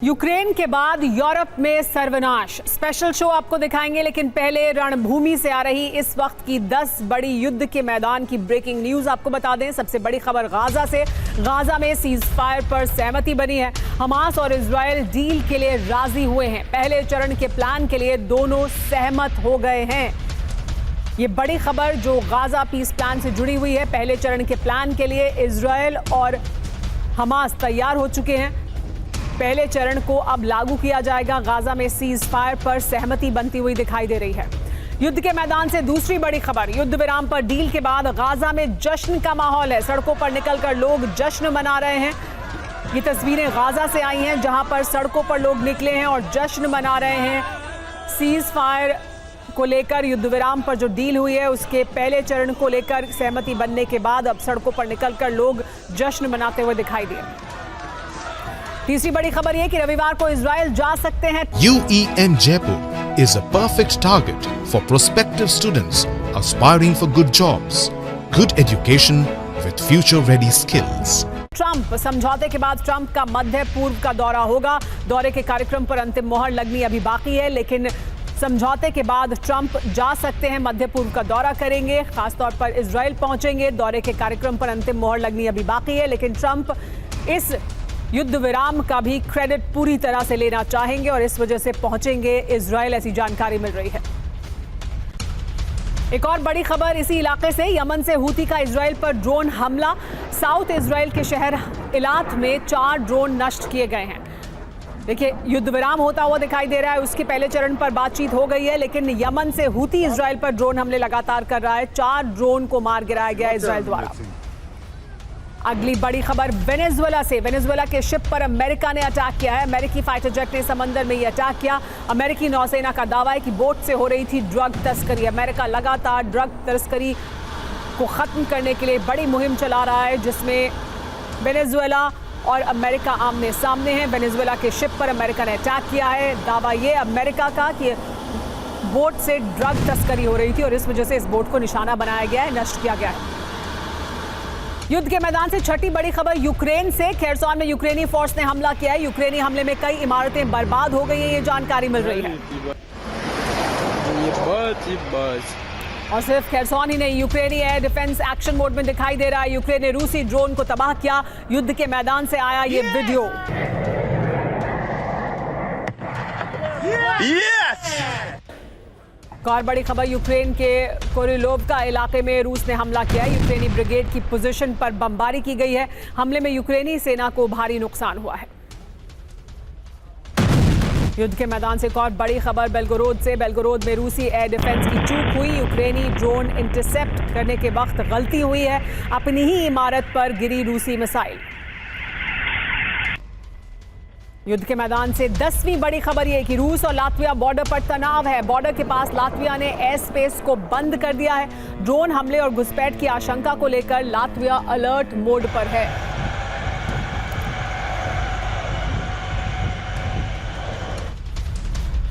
Ukraine के बाद Europe में सर्वनाश। स्पेशल शो आपको दिखाएंगे, लेकिन पहले रणभूमि से आ रही इस वक्त की 10 बड़ी युद्ध के मैदान की ब्रेकिंग न्यूज आपको बता दें। सबसे बड़ी खबर गाजा से। गाजा में सीज फायर पर सहमति बनी है। हमास और इजरायल डील के लिए राजी हुए हैं। पहले चरण के प्लान के लिए दोनों सहमत हो गए हैं। ये बड़ी खबर जो गाजा पीस प्लान से जुड़ी हुई है। पहले चरण के प्लान के लिए इजरायल और हमास तैयार हो चुके हैं। पहले चरण को अब लागू किया जाएगा। गाजा में सीज फायर पर सहमति बनती हुई दिखाई दे रही है। युद्ध के मैदान से दूसरी बड़ी खबर। युद्ध विराम पर डील के बाद गाजा में जश्न का माहौल है। सड़कों पर निकलकर लोग जश्न मना रहे हैं। ये तस्वीरें गाजा से आई हैं, जहां पर सड़कों पर लोग निकले हैं और जश्न मना रहे हैं। सीज फायर को लेकर युद्ध विराम पर जो डील हुई है, उसके पहले चरण को लेकर सहमति बनने के बाद अब सड़कों पर निकलकर लोग जश्न मनाते हुए दिखाई दिए। तीसरी बड़ी खबर यह कि रविवार को इजरायल जा सकते हैं। UEM Jaipur is a perfect target for prospective students aspiring for good jobs, good education with future-ready skills. Trump समझौते के बाद ट्रंप का मध्य पूर्व का दौरा होगा। दौरे के कार्यक्रम पर अंतिम मोहर लगनी अभी बाकी है, लेकिन समझौते के बाद ट्रंप जा सकते हैं, मध्य पूर्व का दौरा करेंगे, खासतौर पर इजरायल पहुंचेंगे। दौरे के कार्यक्रम पर अंतिम मोहर लगनी अभी बाकी है, लेकिन ट्रंप इस युद्ध विराम का भी क्रेडिट पूरी तरह से लेना चाहेंगे और इस वजह से पहुंचेंगे इजरायल, ऐसी जानकारी मिल रही है। एक और बड़ी खबर इसी इलाके से। यमन से हूती का इजरायल पर ड्रोन हमला। साउथ इजरायल के शहर इलात में 4 ड्रोन नष्ट किए गए हैं। देखिए, युद्ध विराम होता हुआ दिखाई दे रहा है। उसके पहले चरण पर बातचीत हो गई है, लेकिन यमन से हूती इजरायल पर ड्रोन हमले लगातार कर रहा है। 4 ड्रोन को मार गिराया गया इजरायल द्वारा। अगली बड़ी खबर वेनेजुएला से। वेनेजुएला के शिप पर अमेरिका ने अटैक किया है। अमेरिकी फाइटर जेट ने समंदर में ये अटैक किया। अमेरिकी नौसेना का दावा है कि बोट से हो रही थी ड्रग तस्करी। अमेरिका लगातार ड्रग तस्करी को खत्म करने के लिए बड़ी मुहिम चला रहा है, जिसमें वेनेजुएला और अमेरिका आमने सामने हैं। वेनेजुएला के शिप पर अमेरिका ने अटैक किया है। दावा ये अमेरिका का कि बोट से ड्रग तस्करी हो रही थी और इस वजह से इस बोट को निशाना बनाया गया है, नष्ट किया गया है। युद्ध के मैदान से छठी बड़ी खबर यूक्रेन से। खेरसॉन में यूक्रेनी फोर्स ने हमला किया है। यूक्रेनी हमले में कई इमारतें बर्बाद हो गई हैं, ये जानकारी मिल रही है। और सिर्फ खेरसॉन ही नहीं, यूक्रेनी एयर डिफेंस एक्शन मोड में दिखाई दे रहा है। यूक्रेन ने रूसी ड्रोन को तबाह किया। युद्ध के मैदान से आया ये वीडियो। और बड़ी खबर यूक्रेन के कोरिलोवका इलाके में रूस ने हमला किया है। यूक्रेनी ब्रिगेड की पोजीशन पर बमबारी की गई है। हमले में यूक्रेनी सेना को भारी नुकसान हुआ है। युद्ध के मैदान से एक और बड़ी खबर बेलगोरोद से। बेलगोरोद में रूसी एयर डिफेंस की चूक हुई। यूक्रेनी ड्रोन इंटरसेप्ट करने के वक्त गलती हुई है। अपनी ही इमारत पर गिरी रूसी मिसाइल। युद्ध के मैदान से 10वीं बड़ी खबर यह कि रूस और लातविया बॉर्डर पर तनाव है। बॉर्डर के पास लातविया ने एयर स्पेस को बंद कर दिया है। ड्रोन हमले और घुसपैठ की आशंका को लेकर लातविया अलर्ट मोड पर है।